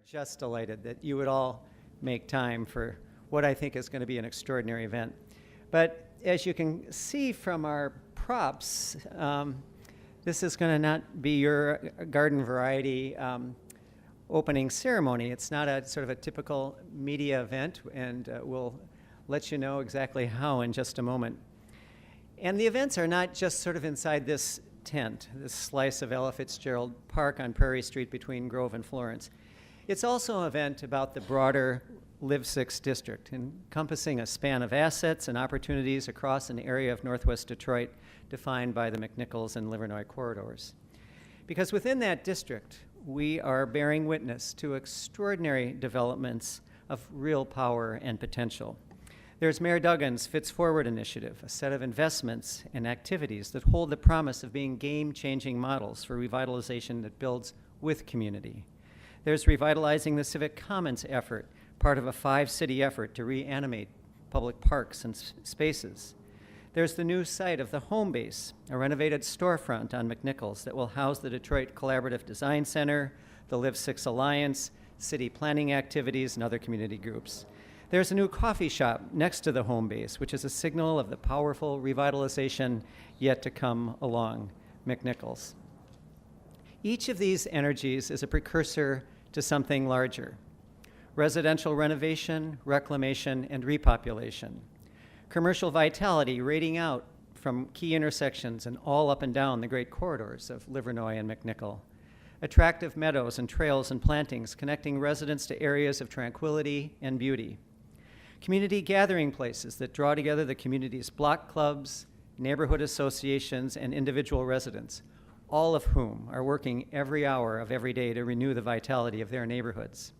just delighted that you would all make time for what I think is going to be an extraordinary event. But as you can see from our props, this is going to not be your garden variety opening ceremony. It's not a sort of a typical media event, and we'll let you know exactly how in just a moment. And the events are not just sort of inside this tent, this slice of Ella Fitzgerald Park on Prairie Street between Grove and Florence. It's also an event about the broader Live6 district, encompassing a span of assets and opportunities across an area of Northwest Detroit defined by the McNichols and Livernois corridors. Because within that district, we are bearing witness to extraordinary developments of real power and potential. There's Mayor Duggan's Fitz Forward initiative, a set of investments and activities that hold the promise of being game-changing models for revitalization that builds with community. There's Revitalizing the Civic Commons effort, part of a 5-city effort to reanimate public parks and spaces. There's the new site of the Homebase, a renovated storefront on McNichols that will house the Detroit Collaborative Design Center, the Live6 Alliance, city planning activities, and other community groups. There's a new coffee shop next to the Homebase, which is a signal of the powerful revitalization yet to come along McNichols. Each of these energies is a precursor to something larger: residential renovation, reclamation, and repopulation. Commercial vitality radiating out from key intersections and all up and down the great corridors of Livernois and McNichol. Attractive meadows and trails and plantings connecting residents to areas of tranquility and beauty. Community gathering places that draw together the community's block clubs, neighborhood associations, and individual residents, all of whom are working every hour of every day to renew the vitality of their neighborhoods.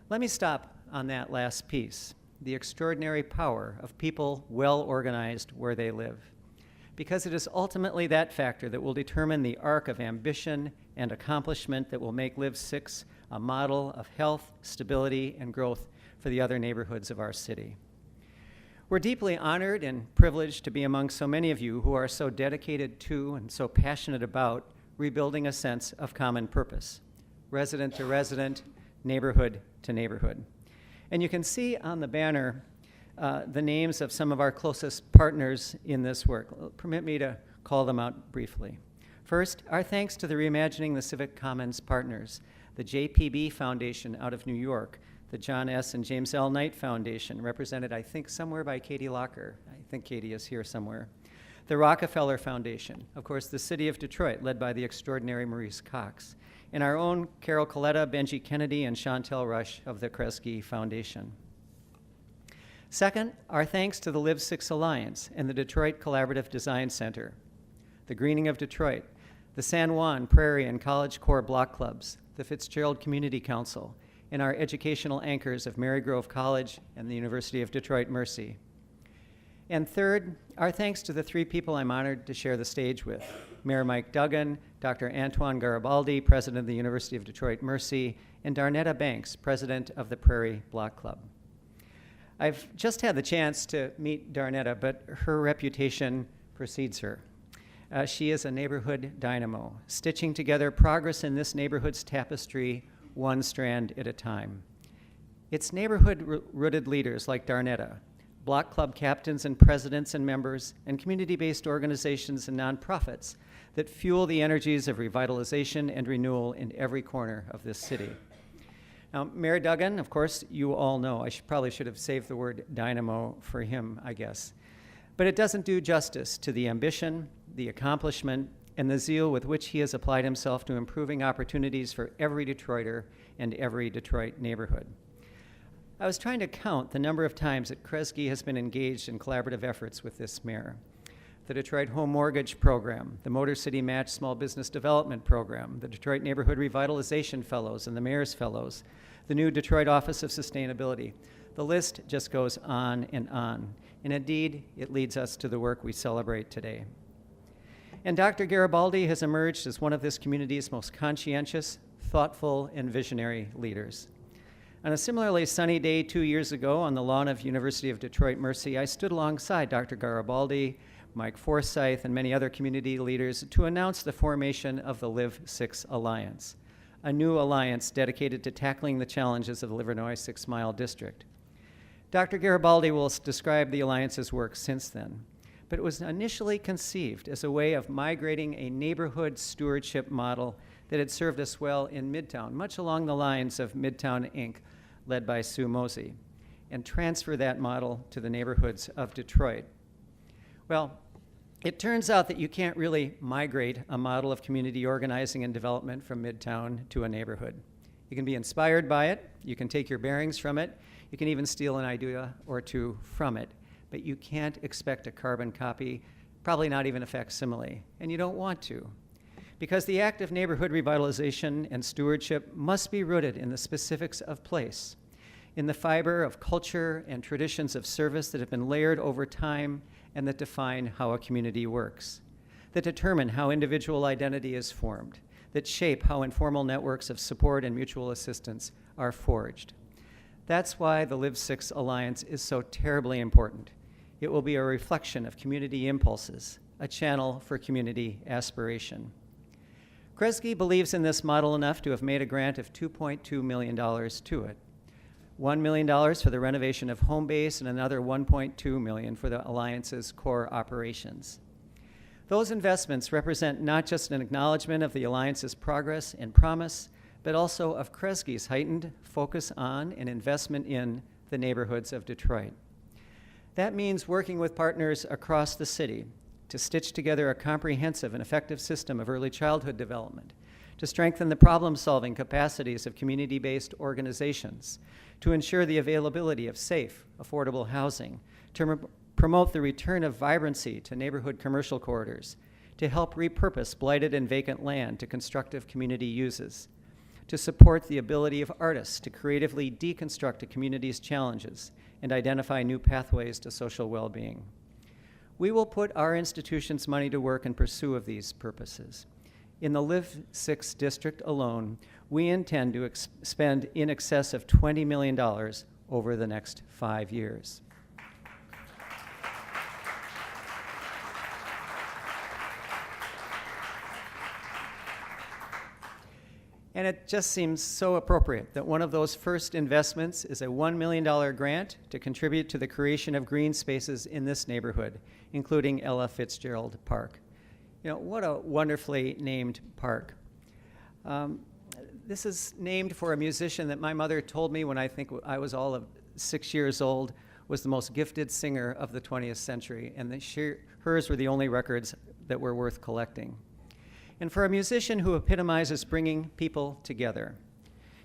Let me stop on that last piece, the extraordinary power of people well organized where they live, because it is ultimately that factor that will determine the arc of ambition and accomplishment that will make Live6 a model of health, stability, and growth for the other neighborhoods of our city. We're deeply honored and privileged to be among so many of you who are so dedicated to and so passionate about rebuilding a sense of common purpose, resident to resident, neighborhood to neighborhood. And you can see on the banner the names of some of our closest partners in this work. Permit me to call them out briefly. First, our thanks to the Reimagining the Civic Commons partners, the JPB Foundation out of New York, the John S. and James L. Knight Foundation, represented, I think, somewhere by Katie Locker. I think Katie is here somewhere. The Rockefeller Foundation, of course, the City of Detroit, led by the extraordinary Maurice Cox, and our own Carol Coletta, Benji Kennedy, and Chantel Rush of the Kresge Foundation. Second, our thanks to the Live6 Alliance and the Detroit Collaborative Design Center, the Greening of Detroit, the San Juan, Prairie, and College Core Block Clubs, the Fitzgerald Community Council, and our educational anchors of Mary Grove College and the University of Detroit Mercy. And third, our thanks to the 3 people I'm honored to share the stage with: Mayor Mike Duggan, Dr. Antoine Garibaldi, President of the University of Detroit Mercy, and Darnetta Banks, President of the Prairie Block Club. I've just had the chance to meet Darnetta, but her reputation precedes her. She is a neighborhood dynamo, stitching together progress in this neighborhood's tapestry one strand at a time. It's neighborhood-rooted leaders like Darnetta, block club captains and presidents and members, and community-based organizations and nonprofits that fuel the energies of revitalization and renewal in every corner of this city. Now, Mayor Duggan, of course, you all know. I probably should have saved the word dynamo for him, I guess. But it doesn't do justice to the ambition, the accomplishment, and the zeal with which he has applied himself to improving opportunities for every Detroiter and every Detroit neighborhood. I was trying to count the number of times that Kresge has been engaged in collaborative efforts with this mayor. The Detroit Home Mortgage Program, the Motor City Match Small Business Development Program, the Detroit Neighborhood Revitalization Fellows and the Mayor's Fellows, the new Detroit Office of Sustainability. The list just goes on, and indeed, it leads us to the work we celebrate today. And Dr. Garibaldi has emerged as one of this community's most conscientious, thoughtful, and visionary leaders. On a similarly sunny day 2 years ago on the lawn of University of Detroit Mercy, I stood alongside Dr. Garibaldi, Mike Forsyth, and many other community leaders to announce the formation of the Live6 Alliance, a new alliance dedicated to tackling the challenges of the Livernois 6 Mile District. Dr. Garibaldi will describe the alliance's work since then, but it was initially conceived as a way of migrating a neighborhood stewardship model that had served us well in Midtown, much along the lines of Midtown Inc., led by Sue Mosey, and transfer that model to the neighborhoods of Detroit. Well, it turns out that you can't really migrate a model of community organizing and development from Midtown to a neighborhood. You can be inspired by it, you can take your bearings from it, you can even steal an idea or two from it, but you can't expect a carbon copy, probably not even a facsimile, and you don't want to. Because the act of neighborhood revitalization and stewardship must be rooted in the specifics of place, in the fiber of culture and traditions of service that have been layered over time and that define how a community works, that determine how individual identity is formed, that shape how informal networks of support and mutual assistance are forged. That's why the Live6 Alliance is so terribly important. It will be a reflection of community impulses, a channel for community aspiration. Kresge believes in this model enough to have made a grant of $2.2 million to it. $1 million for the renovation of Homebase and another $1.2 million for the Alliance's core operations. Those investments represent not just an acknowledgement of the Alliance's progress and promise, but also of Kresge's heightened focus on and investment in the neighborhoods of Detroit. That means working with partners across the city to stitch together a comprehensive and effective system of early childhood development, to strengthen the problem-solving capacities of community-based organizations, to ensure the availability of safe, affordable housing, to promote the return of vibrancy to neighborhood commercial corridors, to help repurpose blighted and vacant land to constructive community uses, to support the ability of artists to creatively deconstruct a community's challenges and identify new pathways to social well-being. We will put our institution's money to work in pursuit of these purposes. In the Live6 district alone, we intend to spend in excess of $20 million over the next 5 years. And it just seems so appropriate that one of those first investments is a $1 million grant to contribute to the creation of green spaces in this neighborhood, including Ella Fitzgerald Park. You know, what a wonderfully named park. This is named for a musician that my mother told me when I think I was all of 6 years old was the most gifted singer of the 20th century, and that hers were the only records that were worth collecting. And for a musician who epitomizes bringing people together.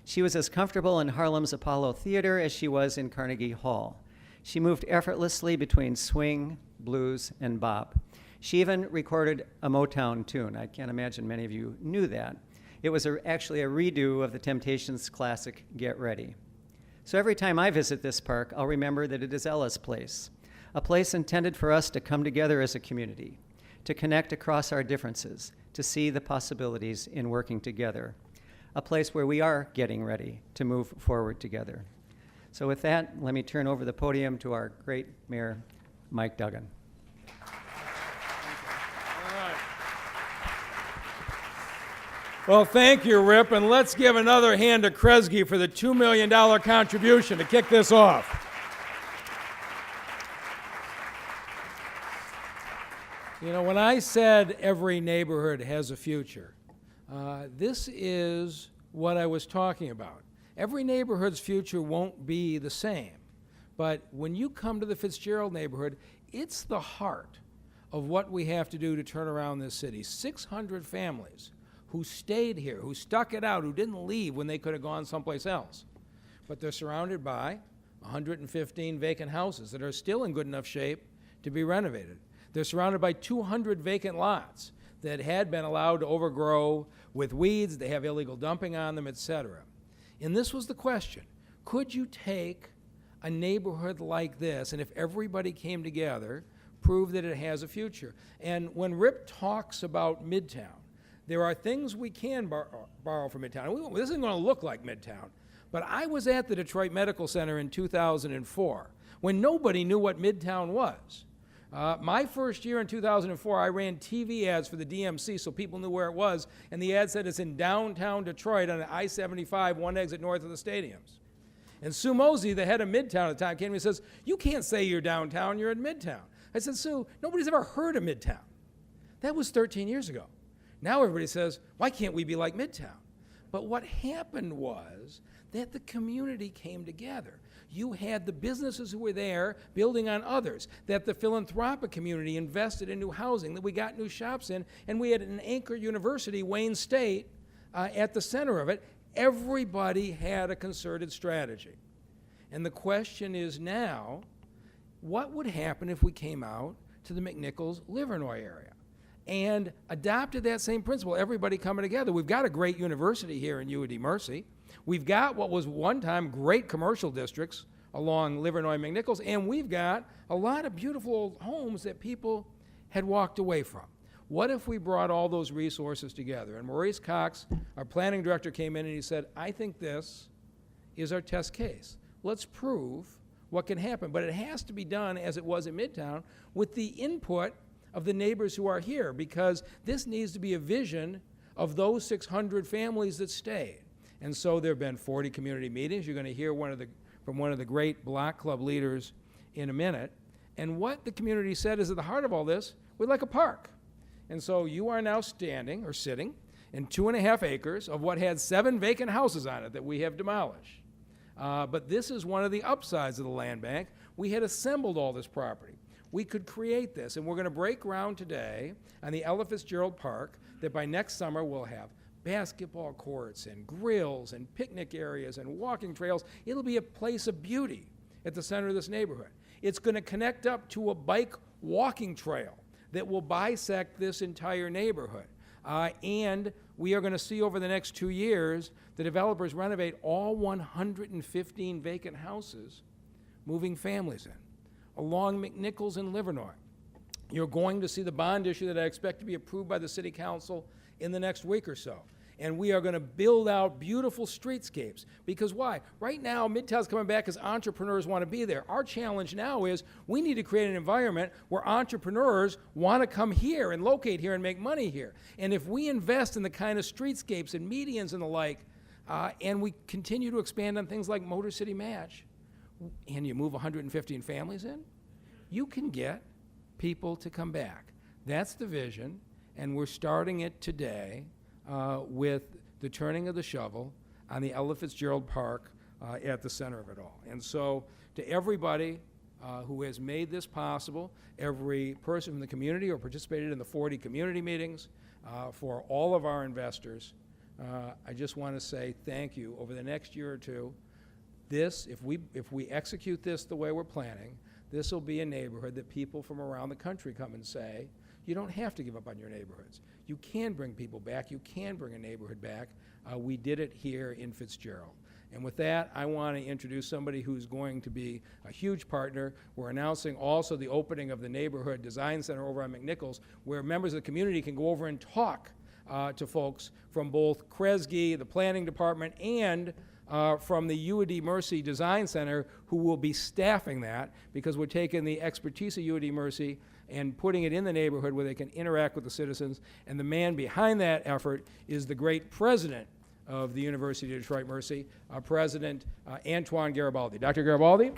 She was as comfortable in Harlem's Apollo Theater as she was in Carnegie Hall. She moved effortlessly between swing, blues, and bop. She even recorded a Motown tune. I can't imagine many of you knew that. It was actually a redo of the Temptations' classic, Get Ready. So every time I visit this park, I'll remember that it is Ella's place, a place intended for us to come together as a community, to connect across our differences, to see the possibilities in working together, a place where we are getting ready to move forward together. So with that, let me turn over the podium to our great Mayor, Mike Duggan. Well, thank you, Rip, and let's give another hand to Kresge for the $2 million contribution to kick this off. You know, when I said every neighborhood has a future, this is what I was talking about. Every neighborhood's future won't be the same, but when you come to the Fitzgerald neighborhood, it's the heart of what we have to do to turn around this city. 600 families who stayed here, who stuck it out, who didn't leave when they could have gone someplace else. But they're surrounded by 115 vacant houses that are still in good enough shape to be renovated. They're surrounded by 200 vacant lots that had been allowed to overgrow with weeds, they have illegal dumping on them, etc. And this was the question. Could you take a neighborhood like this, and if everybody came together, prove that it has a future? And when Rip talks about Midtown, there are things we can borrow from Midtown. This isn't going to look like Midtown, but I was at the Detroit Medical Center in 2004 when nobody knew what Midtown was. My first year in 2004, I ran TV ads for the DMC so people knew where it was, and the ad said it's in downtown Detroit on I-75, one exit north of the stadiums. And Sue Mosey, the head of Midtown at the time, came to me and says, "You can't say you're downtown, you're in Midtown." I said, "Sue, nobody's ever heard of Midtown." That was 13 years ago. Now everybody says, "Why can't we be like Midtown?" But what happened was that the community came together. You had the businesses who were there building on others, that the philanthropic community invested in new housing, that we got new shops in, and we had an anchor university, Wayne State, at the center of it. Everybody had a concerted strategy. And the question is now, what would happen if we came out to the McNichols-Livernois area and adopted that same principle, everybody coming together? We've got a great university here in UD-Mercy. We've got what was one time great commercial districts along Livernois and McNichols, and we've got a lot of beautiful homes that people had walked away from. What if we brought all those resources together? And Maurice Cox, our planning director, came in and he said, "I think this is our test case. Let's prove what can happen." But it has to be done as it was in Midtown with the input of the neighbors who are here, because this needs to be a vision of those 600 families that stayed. And so there have been 40 community meetings. You're going to hear from one of the great block club leaders in a minute. And what the community said is, at the heart of all this, we'd like a park. And so you are now standing or sitting in 2.5 acres of what had 7 vacant houses on it that we have demolished. But this is one of the upsides of the land bank. We had assembled all this property. We could create this, and we're going to break ground today on the Ella Fitzgerald Park that by next summer we'll have basketball courts and grills and picnic areas and walking trails. It'll be a place of beauty at the center of this neighborhood. It's going to connect up to a bike walking trail that will bisect this entire neighborhood. And we are going to see over the next 2 years the developers renovate all 115 vacant houses, moving families in, along McNichols and Livernois. You're going to see the bond issue that I expect to be approved by the City Council in the next week or so. And we are going to build out beautiful streetscapes. Because why? Right now, Midtown's coming back because entrepreneurs want to be there. Our challenge now is we need to create an environment where entrepreneurs want to come here and locate here and make money here. And if we invest in the kind of streetscapes and medians and the like, and we continue to expand on things like Motor City Match, and you move 115 families in, you can get people to come back. That's the vision, and we're starting it today with the turning of the shovel on the Ella Fitzgerald Park at the center of it all. And so to everybody who has made this possible, every person from the community who participated in the 40 community meetings, for all of our investors, I just want to say thank you. Over the next year or two, this, if we execute this the way we're planning, this will be a neighborhood that people from around the country come and say, you don't have to give up on your neighborhoods. You can bring people back. You can bring a neighborhood back. We did it here in Fitzgerald. And with that, I want to introduce somebody who's going to be a huge partner. We're announcing also the opening of the Neighborhood Design Center over on McNichols, where members of the community can go over and talk to folks from both Kresge, the planning department, and from the UD-Mercy Design Center, who will be staffing that, because we're taking the expertise of UD-Mercy and putting it in the neighborhood where they can interact with the citizens. And the man behind that effort is the great president of the University of Detroit Mercy, President Antoine Garibaldi. Dr. Garibaldi.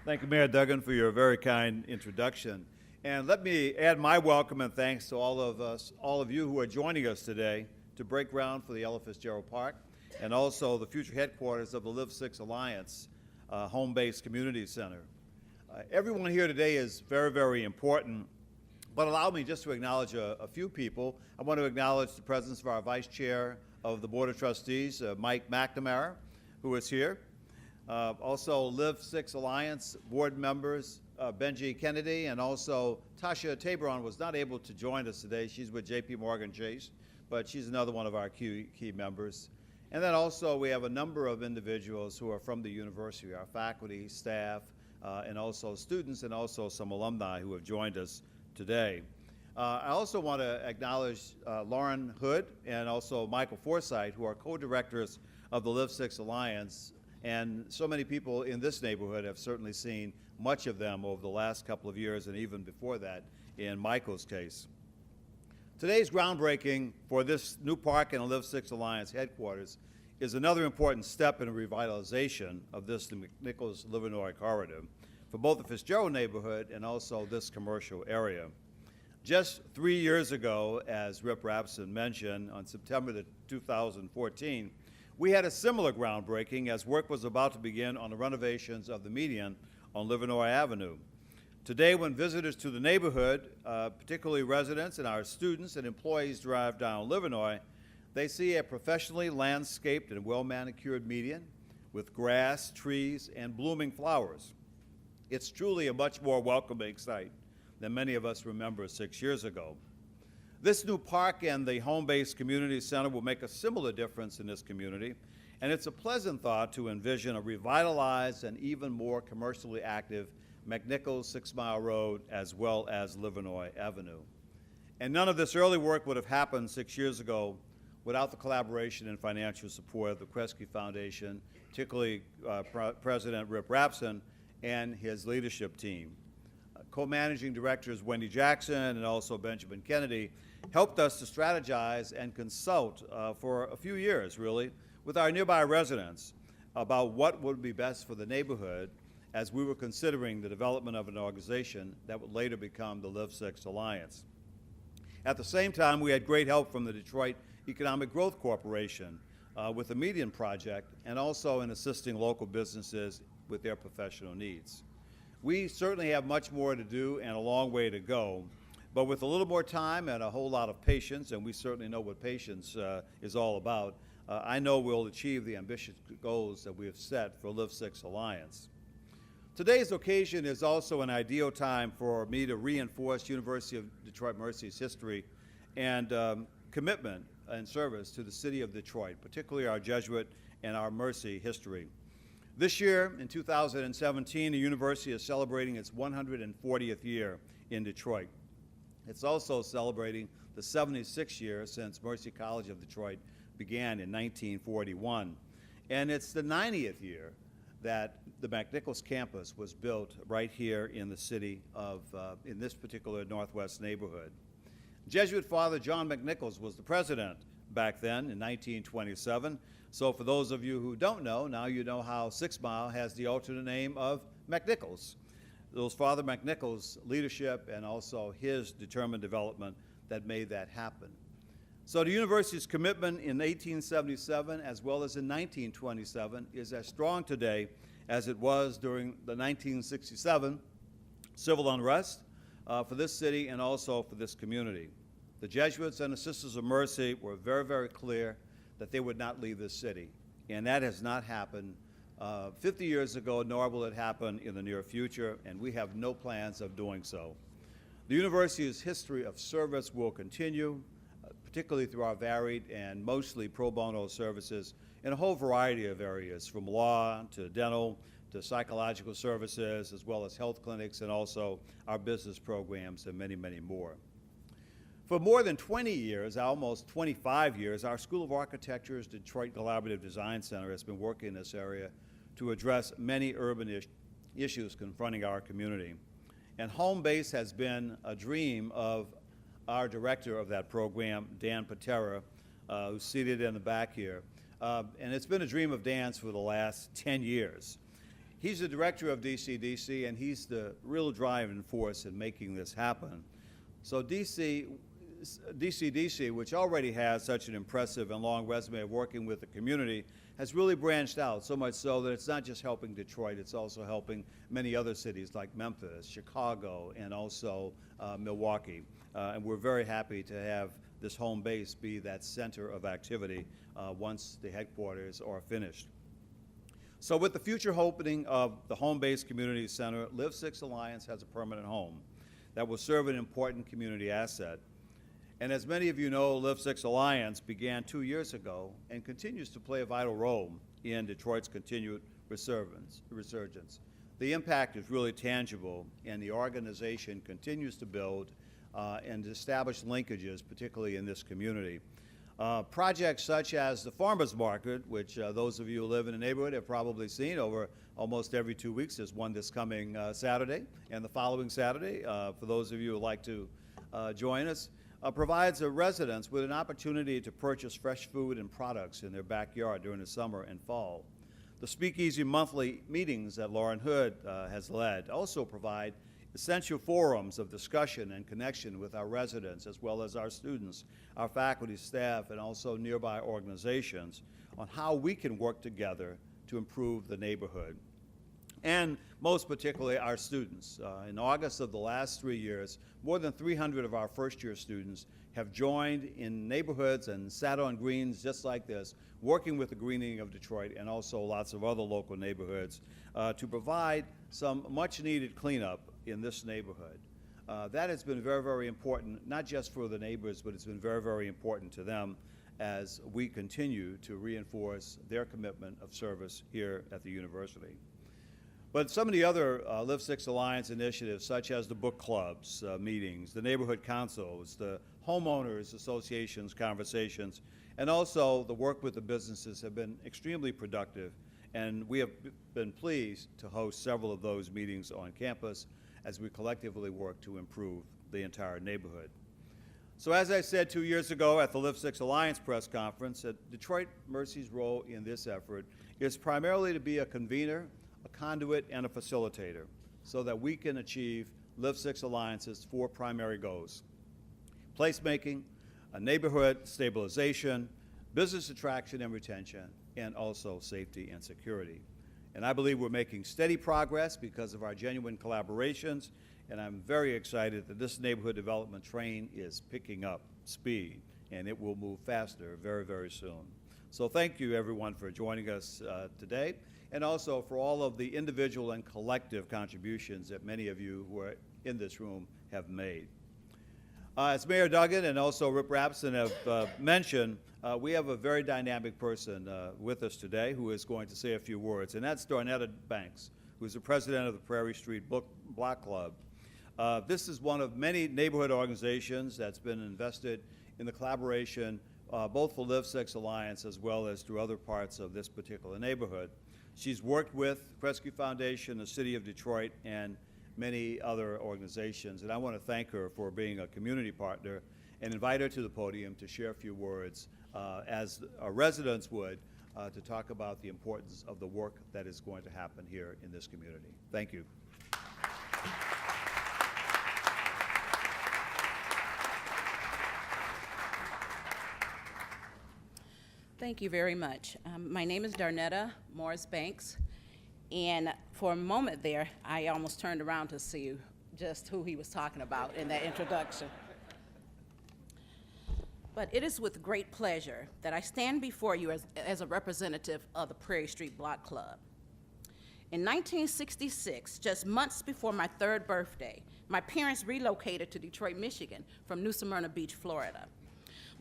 Thank you, Mayor Duggan, for your very kind introduction. And let me add my welcome and thanks to all of you who are joining us today to break ground for the Ella Fitzgerald Park and also the future headquarters of the Live6 Alliance Homebase Community Center. Everyone here today is very, very important, but allow me just to acknowledge a few people. I want to acknowledge the presence of our Vice Chair of the Board of Trustees, Mike McNamara, who is here. Also, Live6 Alliance board members, Benji Kennedy, and also Tasha Tabron was not able to join us today. She's with J.P. Morgan Chase, but she's another one of our key members. And then also we have a number of individuals who are from the university, our faculty, staff, and also students, and also some alumni who have joined us today. I also want to acknowledge Lauren Hood and also Michael Forsythe, who are co-directors of the Live6 Alliance, and so many people in this neighborhood have certainly seen much of them over the last couple of years and even before that in Michael's case. Today's groundbreaking for this new park and the Live6 Alliance headquarters is another important step in the revitalization of this McNichols-Livernois corridor for both the Fitzgerald neighborhood and also this commercial area. Just 3 years ago, as Rep. Rapson mentioned, on September 2014, we had a similar groundbreaking as work was about to begin on the renovations of the median on Livernois Avenue. Today, when visitors to the neighborhood, particularly residents and our students and employees drive down Livernois, they see a professionally landscaped and well-manicured median with grass, trees, and blooming flowers. It's truly a much more welcoming sight than many of us remember 6 years ago. This new park and the Homebase Community Center will make a similar difference in this community, and it's a pleasant thought to envision a revitalized and even more commercially active McNichols 6 Mile Road as well as Livernois Avenue. And none of this early work would have happened 6 years ago without the collaboration and financial support of the Kresge Foundation, particularly President Rip Rapson and his leadership team. Co-managing directors Wendy Jackson and also Benjamin Kennedy helped us to strategize and consult for a few years, really, with our nearby residents about what would be best for the neighborhood as we were considering the development of an organization that would later become the Live6 Alliance. At the same time, we had great help from the Detroit Economic Growth Corporation with the median project and also in assisting local businesses with their professional needs. We certainly have much more to do and a long way to go, but with a little more time and a whole lot of patience, and we certainly know what patience is all about, I know we'll achieve the ambitious goals that we have set for Live6 Alliance. Today's occasion is also an ideal time for me to reinforce University of Detroit Mercy's history and commitment and service to the city of Detroit, particularly our Jesuit and our Mercy history. This year, in 2017, the university is celebrating its 140th year in Detroit. It's also celebrating the 76th year since Mercy College of Detroit began in 1941. And it's the 90th year that the McNichols campus was built right here in the city of, in this particular Northwest neighborhood. Jesuit Father John McNichols was the president back then in 1927. So for those of you who don't know, now you know how 6 Mile has the alternate name of McNichols. It was Father McNichols' leadership and also his determined development that made that happen. So the university's commitment in 1877 as well as in 1927 is as strong today as it was during the 1967 civil unrest for this city and also for this community. The Jesuits and the Sisters of Mercy were very, very clear that they would not leave this city, and that has not happened 50 years ago, nor will it happen in the near future, and we have no plans of doing so. The university's history of service will continue, particularly through our varied and mostly pro bono services in a whole variety of areas, from law to dental to psychological services, as well as health clinics and also our business programs and many, many more. For more than 20 years, almost 25 years, our School of Architecture's Detroit Collaborative Design Center has been working in this area to address many urban issues confronting our community. And Homebase has been a dream of our director of that program, Dan Patera, who's seated in the back here. And it's been a dream of Dan's for the last 10 years. He's the director of DCDC, and he's the real driving force in making this happen. So DCDC, which already has such an impressive and long resume of working with the community, has really branched out, so much so that it's not just helping Detroit, it's also helping many other cities like Memphis, Chicago, and also Milwaukee. And we're very happy to have this home base be that center of activity once the headquarters are finished. So with the future opening of the Homebase Community Center, Live6 Alliance has a permanent home that will serve an important community asset. And as many of you know, Live6 Alliance began 2 years ago and continues to play a vital role in Detroit's continued resurgence. The impact is really tangible, and the organization continues to build and establish linkages, particularly in this community. Projects such as the farmers market, which those of you who live in the neighborhood have probably seen over almost every 2 weeks. There's one this coming Saturday and the following Saturday, for those of you who would like to join us, provides residents with an opportunity to purchase fresh food and products in their backyard during the summer and fall. The Speakeasy monthly meetings that Lauren Hood has led also provide essential forums of discussion and connection with our residents, as well as our students, our faculty, staff, and also nearby organizations on how we can work together to improve the neighborhood. And most particularly our students. In August of the last 3 years, more than 300 of our first-year students have joined in neighborhoods and sat on greens just like this, working with the Greening of Detroit and also lots of other local neighborhoods to provide some much-needed cleanup in this neighborhood. That has been very, very important, not just for the neighbors, but it's been very, very important to them as we continue to reinforce their commitment of service here at the university. But some of the other Live6 Alliance initiatives, such as the book clubs meetings, the neighborhood councils, the homeowners associations conversations, and also the work with the businesses have been extremely productive, and we have been pleased to host several of those meetings on campus as we collectively work to improve the entire neighborhood. So as I said 2 years ago at the Live6 Alliance press conference, Detroit Mercy's role in this effort is primarily to be a convener, a conduit, and a facilitator so that we can achieve Live6 Alliance's 4 primary goals: placemaking, a neighborhood stabilization, business attraction and retention, and also safety and security. And I believe we're making steady progress because of our genuine collaborations, and I'm very excited that this neighborhood development train is picking up speed, and it will move faster very, very soon. So thank you, everyone, for joining us today, and also for all of the individual and collective contributions that many of you who are in this room have made. As Mayor Duggan and also Rip Rapson have mentioned, we have a very dynamic person with us today who is going to say a few words, and that's Darnetta Banks, who is the president of the Prairie Street Block Club. This is one of many neighborhood organizations that's been invested in the collaboration both for Live6 Alliance as well as through other parts of this particular neighborhood. She's worked with Kresge Foundation, the City of Detroit, and many other organizations, and I want to thank her for being a community partner and invite her to the podium to share a few words as our residents would to talk about the importance of the work that is going to happen here in this community. Thank you. Thank you very much. My name is Darnetta Morris Banks, and for a moment there, I almost turned around to see just who he was talking about in that introduction. But it is with great pleasure that I stand before you as a representative of the Prairie Street Block Club. In 1966, just months before my 3rd birthday, my parents relocated to Detroit, Michigan from New Smyrna Beach, Florida.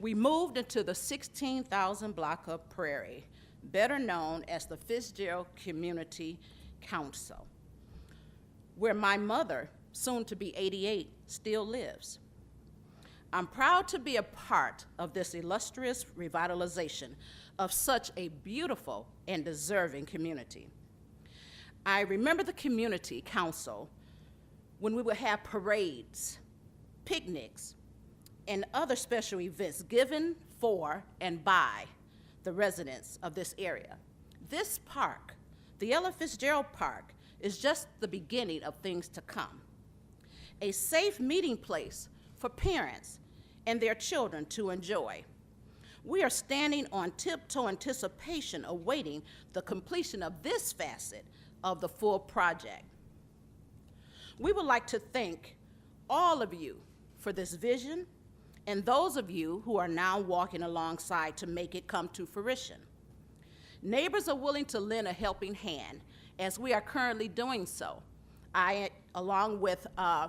We moved into the 16,000 block of Prairie, better known as the Fitzgerald Community Council, where my mother, soon to be 88, still lives. I'm proud to be a part of this illustrious revitalization of such a beautiful and deserving community. I remember the community council when we would have parades, picnics, and other special events given for and by the residents of this area. This park, the Ella Fitzgerald Park, is just the beginning of things to come. A safe meeting place for parents and their children to enjoy. We are standing on tiptoe anticipation awaiting the completion of this facet of the full project. We would like to thank all of you for this vision and those of you who are now walking alongside to make it come to fruition. Neighbors are willing to lend a helping hand, as we are currently doing so. I, along with a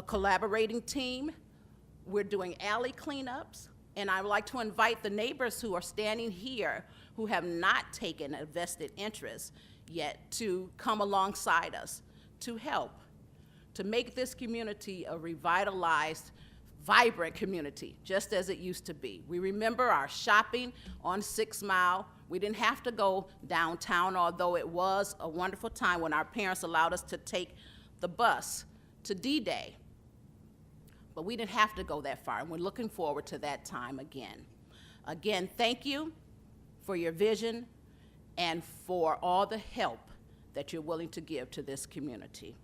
collaborating team, we're doing alley cleanups, and I would like to invite the neighbors who are standing here who have not taken a vested interest yet to come alongside us to help, to make this community a revitalized, vibrant community, just as it used to be. We remember our shopping on 6 Mile. We didn't have to go downtown, although it was a wonderful time when our parents allowed us to take the bus to D-Day. But we didn't have to go that far, and we're looking forward to that time again. Again, thank you for your vision and for all the help that you're willing to give to this community.